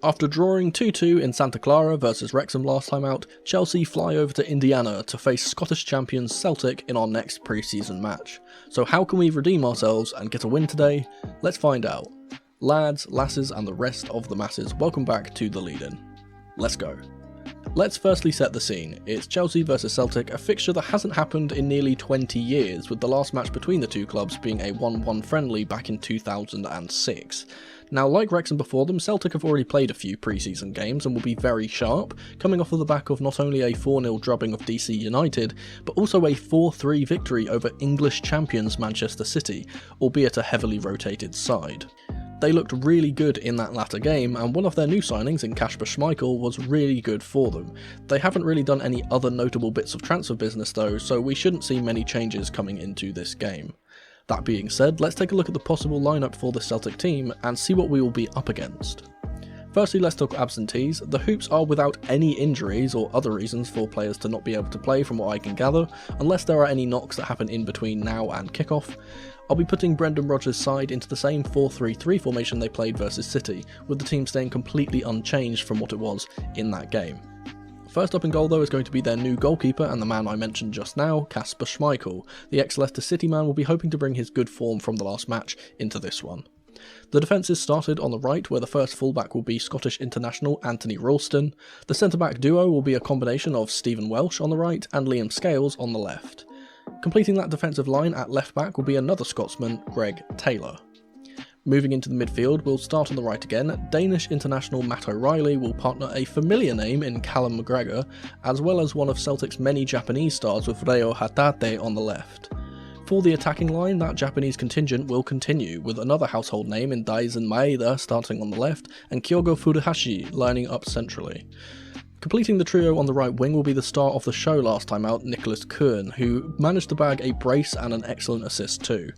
After drawing 2-2 in Santa Clara versus Wrexham last time out, Chelsea fly over to Indiana to face Scottish champions Celtic in our next pre-season match. So how can we redeem ourselves and get a win today? Let's find out. Lads, lasses and the rest of the masses, welcome back to The Lead-In. Let's go. Let's firstly set the scene. It's Chelsea versus Celtic, a fixture that hasn't happened in nearly 20 years, with the last match between the two clubs being a 1-1 friendly back in 2006. Now, like Wrexham before them, Celtic have already played a few pre-season games and will be very sharp, coming off of the back of not only a 4-0 drubbing of DC United, but also a 4-3 victory over English champions Manchester City, albeit a heavily rotated side. They looked really good in that latter game, and one of their new signings in Kasper Schmeichel was really good for them. They haven't really done any other notable bits of transfer business though, so we shouldn't see many changes coming into this game. That being said, let's take a look at the possible lineup for the Celtic team and see what we will be up against. Firstly, let's talk absentees. The Hoops are without any injuries or other reasons for players to not be able to play from what I can gather, unless there are any knocks that happen in between now and kickoff. I'll be putting Brendan Rodgers' side into the same 4-3-3 formation they played versus City, with the team staying completely unchanged from what it was in that game. First up in goal though is going to be their new goalkeeper and the man I mentioned just now, Kasper Schmeichel. The ex-Leicester City man will be hoping to bring his good form from the last match into this one. The defence is started on the right, where the first fullback will be Scottish international Anthony Ralston. The centre-back duo will be a combination of Stephen Welsh on the right and Liam Scales on the left. Completing that defensive line at left back will be another Scotsman, Greg Taylor. Moving into the midfield, we'll start on the right again. Danish international Matt O'Reilly will partner a familiar name in Callum McGregor, as well as one of Celtic's many Japanese stars with Reo Hatate on the left. For the attacking line, that Japanese contingent will continue, with another household name in Daisen Maeda starting on the left, and Kyogo Furuhashi lining up centrally. Completing the trio on the right wing will be the star of the show last time out, Nicholas Kuhn, who managed to bag a brace and an excellent assist too.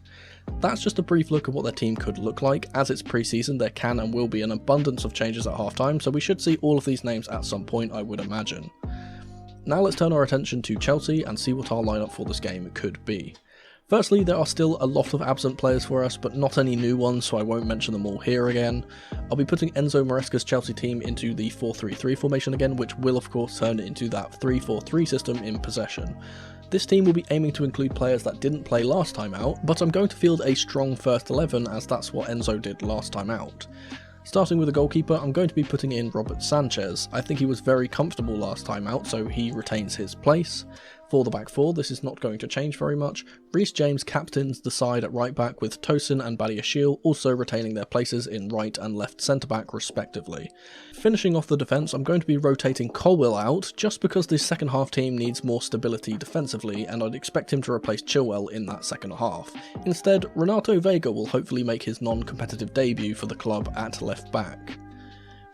That's just a brief look at what their team could look like. As it's pre-season, there can and will be an abundance of changes at halftime, so we should see all of these names at some point, I would imagine. Now let's turn our attention to Chelsea and see what our lineup for this game could be. Firstly, there are still a lot of absent players for us, but not any new ones, so I won't mention them all here again. I'll be putting Enzo Maresca's Chelsea team into the 4-3-3 formation again, which will of course turn into that 3-4-3 system in possession. This team will be aiming to include players that didn't play last time out, but I'm going to field a strong first 11 as that's what Enzo did last time out. Starting with the goalkeeper, I'm going to be putting in Robert Sanchez. I think he was very comfortable last time out, so he retains his place. For the back four, this is not going to change very much. Reece James captains the side at right back, with Tosin and Badiashile also retaining their places in right and left centre back respectively. Finishing off the defence, I'm going to be rotating Colwill out, just because this second half team needs more stability defensively, and I'd expect him to replace Chilwell in that second half. Instead, Renato Vega will hopefully make his non-competitive debut for the club at left back.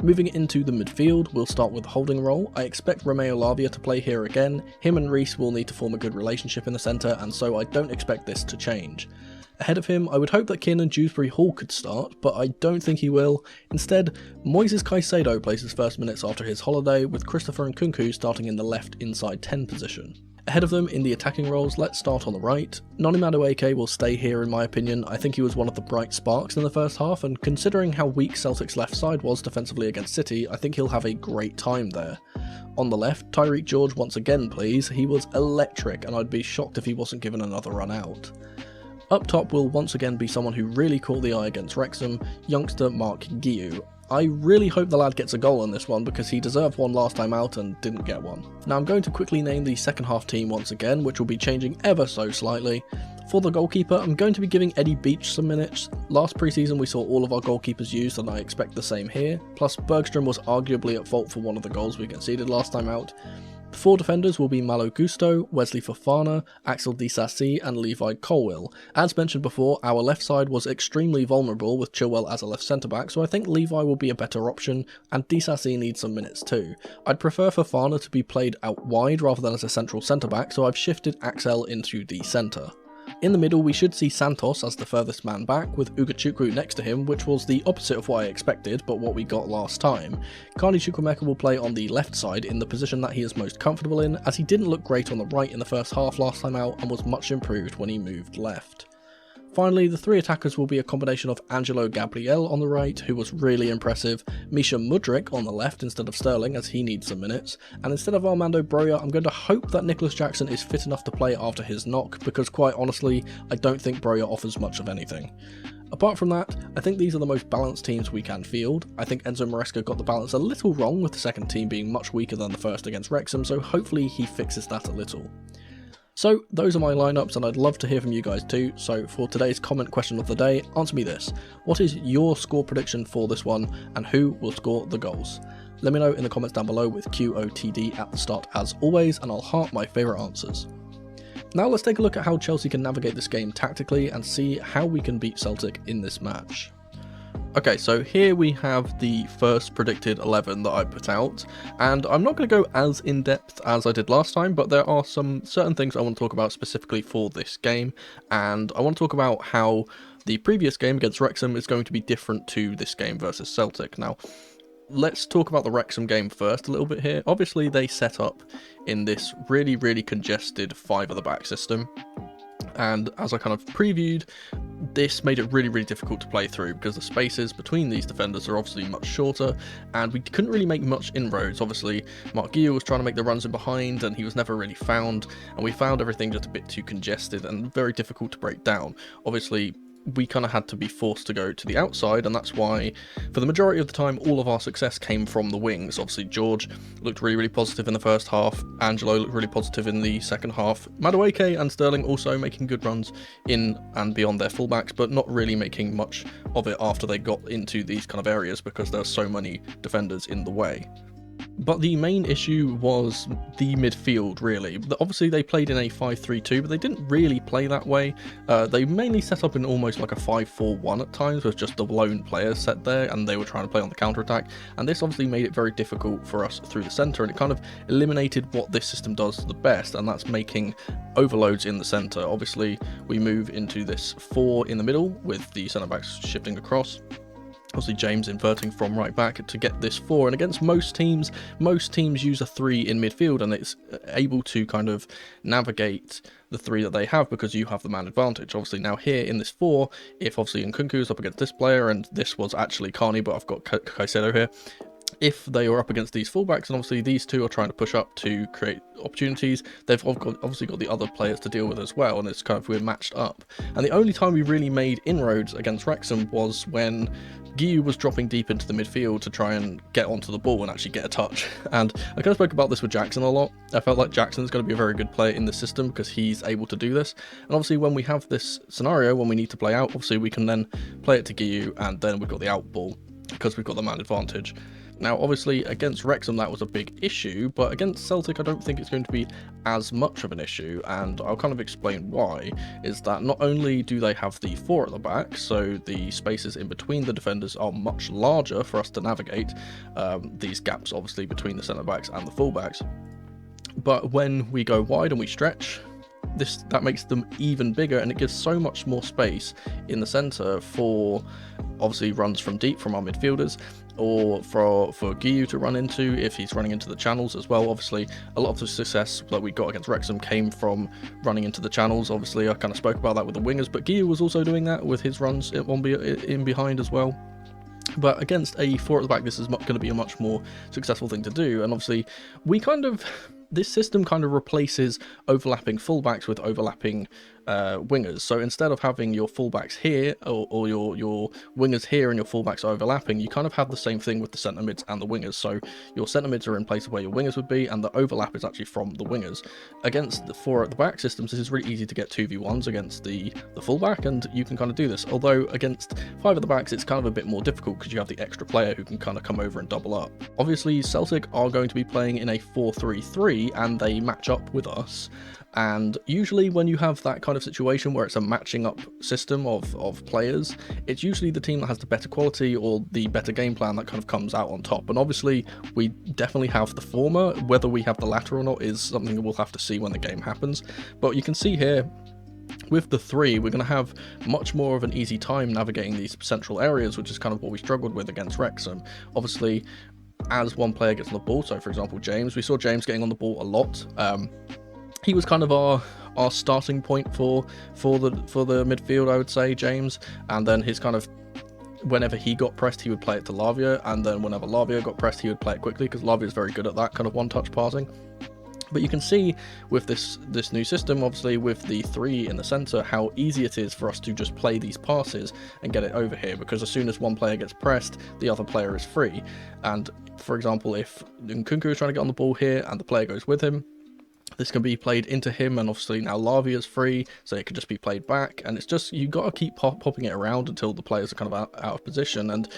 Moving into the midfield, we'll start with the holding role. I expect Romeo Lavia to play here again. Him and Reece will need to form a good relationship in the centre, and so I don't expect this to change. Ahead of him, I would hope that Kiernan Dewsbury Hall could start, but I don't think he will. Instead, Moises Caicedo plays his first minutes after his holiday, with Christopher Nkunku starting in the left inside 10 position. Ahead of them in the attacking roles, let's start on the right. Noni Madueke will stay here in my opinion. I think he was one of the bright sparks in the first half, and considering how weak Celtic's left side was defensively against City, I think he'll have a great time there. On the left, Tyreek George once again please. He was electric, and I'd be shocked if he wasn't given another run out. Up top will once again be someone who really caught the eye against Wrexham, youngster Mark Guiu. I really hope the lad gets a goal on this one because he deserved one last time out and didn't get one. Now I'm going to quickly name the second half team once again, which will be changing ever so slightly. For the goalkeeper, I'm going to be giving Eddie Beach some minutes. Last pre-season we saw all of our goalkeepers used, and I expect the same here, plus Bergstrom was arguably at fault for one of the goals we conceded last time out. The four defenders will be Malo Gusto, Wesley Fofana, Axel Disasi and Levi Colwill. As mentioned before, our left side was extremely vulnerable with Chilwell as a left centre-back, so I think Levi will be a better option, and Disasi needs some minutes too. I'd prefer Fofana to be played out wide rather than as a central centre-back, so I've shifted Axel into the centre. In the middle, we should see Santos as the furthest man back, with Ugachukwu next to him, which was the opposite of what I expected, but what we got last time. Carney Chukwuemeka will play on the left side in the position that he is most comfortable in, as he didn't look great on the right in the first half last time out and was much improved when he moved left. Finally, the three attackers will be a combination of Angelo Gabriel on the right, who was really impressive, Misha Mudryk on the left instead of Sterling as he needs some minutes, and instead of Armando Broja, I'm going to hope that Nicholas Jackson is fit enough to play after his knock, because quite honestly, I don't think Broja offers much of anything. Apart from that, I think these are the most balanced teams we can field. I think Enzo Maresca got the balance a little wrong with the second team being much weaker than the first against Wrexham, so hopefully he fixes that a little. So those are my lineups, and I'd love to hear from you guys too. So for today's comment question of the day, answer me this: what is your score prediction for this one, and who will score the goals? Let me know in the comments down below with QOTD at the start as always, and I'll heart my favourite answers. Now let's take a look at how Chelsea can navigate this game tactically and see how we can beat Celtic in this match. Okay, so here we have the first predicted 11 that I put out, and I'm not going to go as in-depth as I did last time, but there are some certain things I want to talk about specifically for this game, and I want to talk about how the previous game against Wrexham is going to be different to this game versus Celtic. Now, let's talk about the Wrexham game first a little bit here. Obviously, they set up in this really, really congested 5 at the back system, and as I kind of previewed, this made it really, really difficult to play through because the spaces between these defenders are obviously much shorter, and we couldn't really make much inroads. Obviously, Mark Guiu was trying to make the runs in behind, and he was never really found, and we found everything just a bit too congested and very difficult to break down. Obviously, we kind of had to be forced to go to the outside, and that's why for the majority of the time all of our success came from the wings. Obviously George looked really, really positive in the first half, Angelo looked really positive in the second half, Madueke and Sterling also making good runs in and beyond their fullbacks, but not really making much of it after they got into these kind of areas because there are so many defenders in the way. But the main issue was the midfield, really. Obviously, they played in a 5-3-2, but they didn't really play that way. They mainly set up in almost like a 5-4-1 at times, with just the lone players set there, and they were trying to play on the counter-attack. And this obviously made it very difficult for us through the centre, and it kind of eliminated what this system does the best, and that's making overloads in the centre. Obviously, we move into this 4 in the middle, with the centre-backs shifting across. Obviously James inverting from right back to get this 4, and against most teams use a 3 in midfield, and it's able to kind of navigate the 3 that they have because you have the man advantage. Obviously now here in this 4, if obviously Nkunku is up against this player, and this was actually Carney, but I've got Caicedo here, if they are up against these fullbacks, and obviously these two are trying to push up to create opportunities, they've obviously got the other players to deal with as well, and it's kind of, we're matched up. And the only time we really made inroads against Wrexham was when Guiu was dropping deep into the midfield to try and get onto the ball and actually get a touch. And I kind of spoke about this with Jackson a lot. I felt like Jackson's going to be a very good player in the system because he's able to do this. And obviously when we have this scenario, when we need to play out, obviously we can then play it to Guiu, and then we've got the out ball because we've got the man advantage. Now, obviously, against Wrexham, that was a big issue, but against Celtic, I don't think it's going to be as much of an issue, and I'll kind of explain why, is that not only do they have the 4 at the back, so the spaces in between the defenders are much larger for us to navigate, these gaps, obviously, between the centre-backs and the full-backs, but when we go wide and we stretch, that makes them even bigger, and it gives so much more space in the centre for obviously runs from deep from our midfielders, or for Guiu to run into if he's running into the channels as well. Obviously a lot of the success that we got against Wrexham came from running into the channels. Obviously I kind of spoke about that with the wingers, but Guiu was also doing that with his runs in behind as well. But against a 4 at the back, this is going to be a much more successful thing to do, and obviously this system kind of replaces overlapping fullbacks with overlapping wingers. So instead of having your fullbacks here or your wingers here and your fullbacks overlapping, you kind of have the same thing with the centre mids and the wingers. So your centre mids are in place of where your wingers would be, and the overlap is actually from the wingers. Against the 4 at the back systems, this is really easy to get 2v1s against the fullback, and you can kind of do this. Although against 5 at the backs, it's kind of a bit more difficult because you have the extra player who can kind of come over and double up. Obviously Celtic are going to be playing in a 4-3-3, and they match up with us. And usually when you have that kind of situation where it's a matching up system of players, it's usually the team that has the better quality or the better game plan that kind of comes out on top. And obviously we definitely have the former. Whether we have the latter or not is something we'll have to see when the game happens. But you can see here, with the 3, we're going to have much more of an easy time navigating these central areas, which is kind of what we struggled with against Wrexham. Obviously, as one player gets on the ball, so for example James, we saw James getting on the ball a lot, he was kind of our starting point for the midfield, I would say, James. And then his kind of, whenever he got pressed, he would play it to Lavia, and then whenever Lavia got pressed, he would play it quickly, because Lavia is very good at that kind of one-touch passing. But you can see with this new system, obviously with the 3 in the centre, how easy it is for us to just play these passes and get it over here, because as soon as one player gets pressed, the other player is free. And for example, if Nkunku is trying to get on the ball here and the player goes with him, this can be played into him, and obviously now Lavia is free, so it can just be played back. And it's just, you got to keep popping it around until the players are kind of out of position. And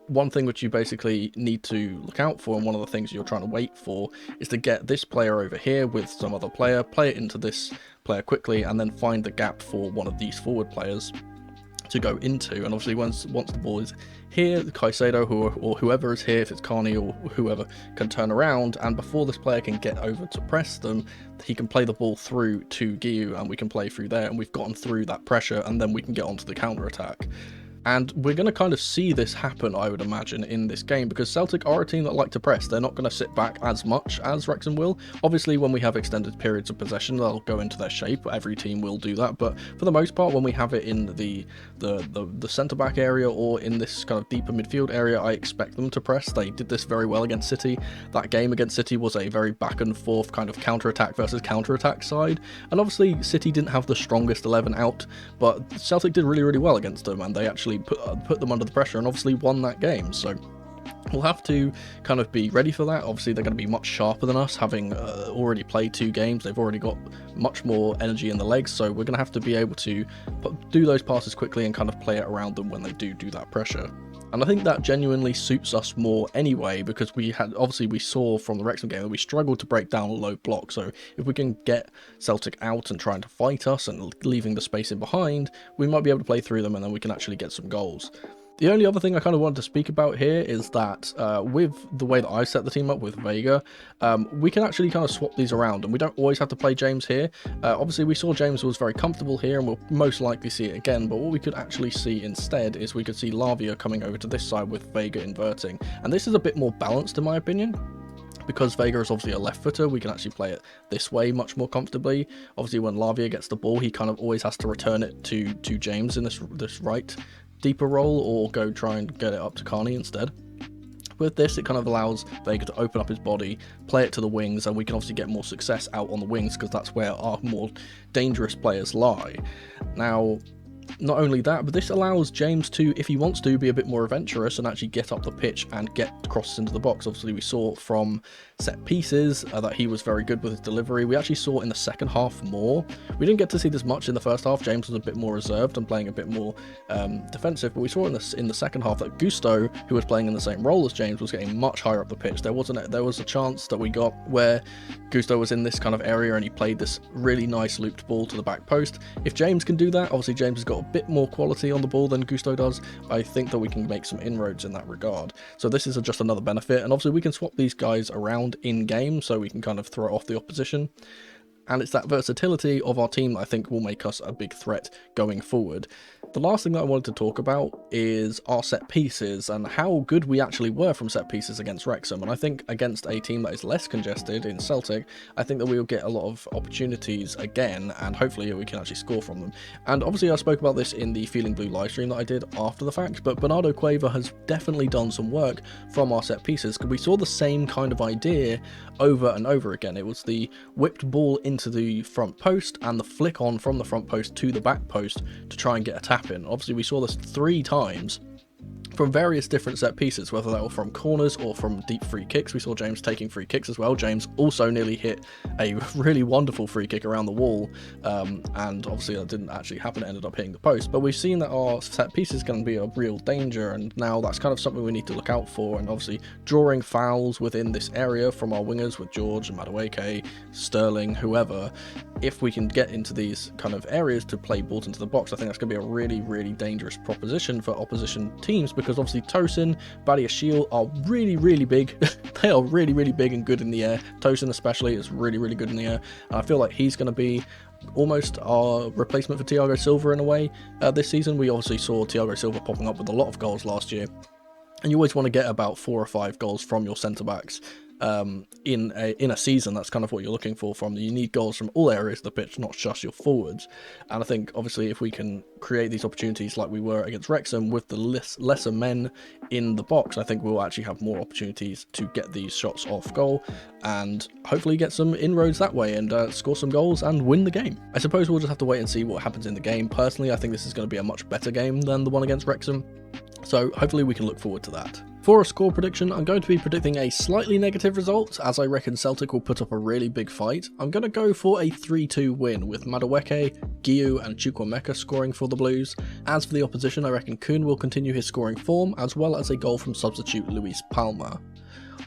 one thing which you basically need to look out for, and one of the things you're trying to wait for, is to get this player over here with some other player, play it into this player quickly, and then find the gap for one of these forward players to go into. And obviously once the ball is here, Caicedo or whoever is here, if it's Carney or whoever, can turn around, and before this player can get over to press them, he can play the ball through to Guiu, and we can play through there, and we've gotten through that pressure, and then we can get onto the counter attack. And we're going to kind of see this happen, I would imagine, in this game, because Celtic are a team that like to press. They're not going to sit back as much as Wrexham will. Obviously, when we have extended periods of possession, they'll go into their shape. Every team will do that. But for the most part, when we have it in the centre-back area or in this kind of deeper midfield area, I expect them to press. They did this very well against City. That game against City was a very back-and-forth kind of counter-attack versus counter-attack side. And obviously, City didn't have the strongest 11 out, but Celtic did really, really well against them, and they actually put them under the pressure and obviously won that game. So we'll have to kind of be ready for that. Obviously they're going to be much sharper than us, having already played 2 games. They've already got much more energy in the legs, so we're going to have to be able to do those passes quickly and kind of play it around them when they do that pressure. And I think that genuinely suits us more anyway, because we saw from the Wrexham game that we struggled to break down a low block. So if we can get Celtic out and trying to fight us and leaving the space in behind, we might be able to play through them, and then we can actually get some goals. The only other thing I kind of wanted to speak about here is that with the way that I set the team up with Vega, we can actually kind of swap these around, and we don't always have to play James here. Obviously, we saw James was very comfortable here, and we'll most likely see it again, but what we could actually see instead is we could see Lavia coming over to this side with Vega inverting, and this is a bit more balanced in my opinion. Because Vega is obviously a left footer, we can actually play it this way much more comfortably. Obviously, when Lavia gets the ball, he kind of always has to return it to James in this right deeper role, or go try and get it up to Carney instead. With this, it kind of allows Vega to open up his body, play it to the wings, and we can obviously get more success out on the wings, because that's where our more dangerous players lie. Now, not only that, but this allows James to, if he wants to, be a bit more adventurous and actually get up the pitch and get crosses into the box. Obviously, we saw from set pieces that he was very good with his delivery. We actually saw in the second half more. We didn't get to see this much in the first half. James was a bit more reserved and playing a bit more defensive, but we saw in the second half that Gusto, who was playing in the same role as James, was getting much higher up the pitch. There was a chance that we got where Gusto was in this kind of area and he played this really nice looped ball to the back post. If James can do that, obviously James has got a bit more quality on the ball than Gusto does. I think that we can make some inroads in that regard. So this is just another benefit, and obviously we can swap these guys around in game, so we can kind of throw off the opposition. And it's that versatility of our team that I think will make us a big threat going forward. The last thing that I wanted to talk about is our set pieces and how good we actually were from set pieces against Wrexham. And I think against a team that is less congested in Celtic, I think that we will get a lot of opportunities again, and hopefully we can actually score from them. And obviously I spoke about this in the Feeling Blue livestream that I did after the fact, but Bernardo Cueva has definitely done some work from our set pieces. We saw the same kind of idea over and over again. It was the whipped ball into the front post and the flick on from the front post to the back post to try and get a tap in. Obviously we saw this 3 times from various different set pieces, whether that were from corners or from deep free kicks. We saw James taking free kicks as well. James also nearly hit a really wonderful free kick around the wall, and obviously that didn't actually happen, it ended up hitting the post. But we've seen that our set pieces can be a real danger, and now that's kind of something we need to look out for. And obviously drawing fouls within this area from our wingers with George and Madueke, Sterling, whoever, if we can get into these kind of areas to play balls into the box, I think that's going to be a really, really dangerous proposition for opposition teams, because obviously Tosin, Badiashile are really, really big. They are really, really big and good in the air. Tosin especially is really, really good in the air, and I feel like he's going to be almost our replacement for Thiago Silva in a way this season. We obviously saw Thiago Silva popping up with a lot of goals last year, and you always want to get about 4 or 5 goals from your centre-backs in a season. That's kind of what you're looking for from them. You need goals from all areas of the pitch, not just your forwards. And I think obviously if we can create these opportunities like we were against Wrexham with the lesser men in the box, I think we'll actually have more opportunities to get these shots off goal and hopefully get some inroads that way and score some goals and win the game. I suppose we'll just have to wait and see what happens in the game. Personally, I think this is going to be a much better game than the one against Wrexham, so hopefully we can look forward to that. For a score prediction, I'm going to be predicting a slightly negative result, as I reckon Celtic will put up a really big fight. I'm going to go for a 3-2 win, with Madueke, Guiu and Chukwuemeka scoring for the Blues. As for the opposition, I reckon Kuhn will continue his scoring form, as well as a goal from substitute Luis Palma.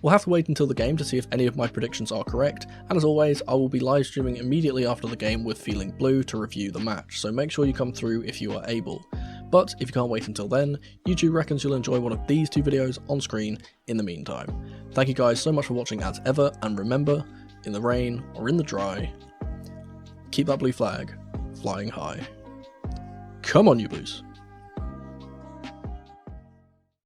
We'll have to wait until the game to see if any of my predictions are correct, and as always, I will be live streaming immediately after the game with Feeling Blue to review the match, so make sure you come through if you are able. But if you can't wait until then, YouTube reckons you'll enjoy one of these two videos on screen in the meantime. Thank you guys so much for watching as ever, and remember, in the rain or in the dry, keep that blue flag flying high. Come on, you Blues!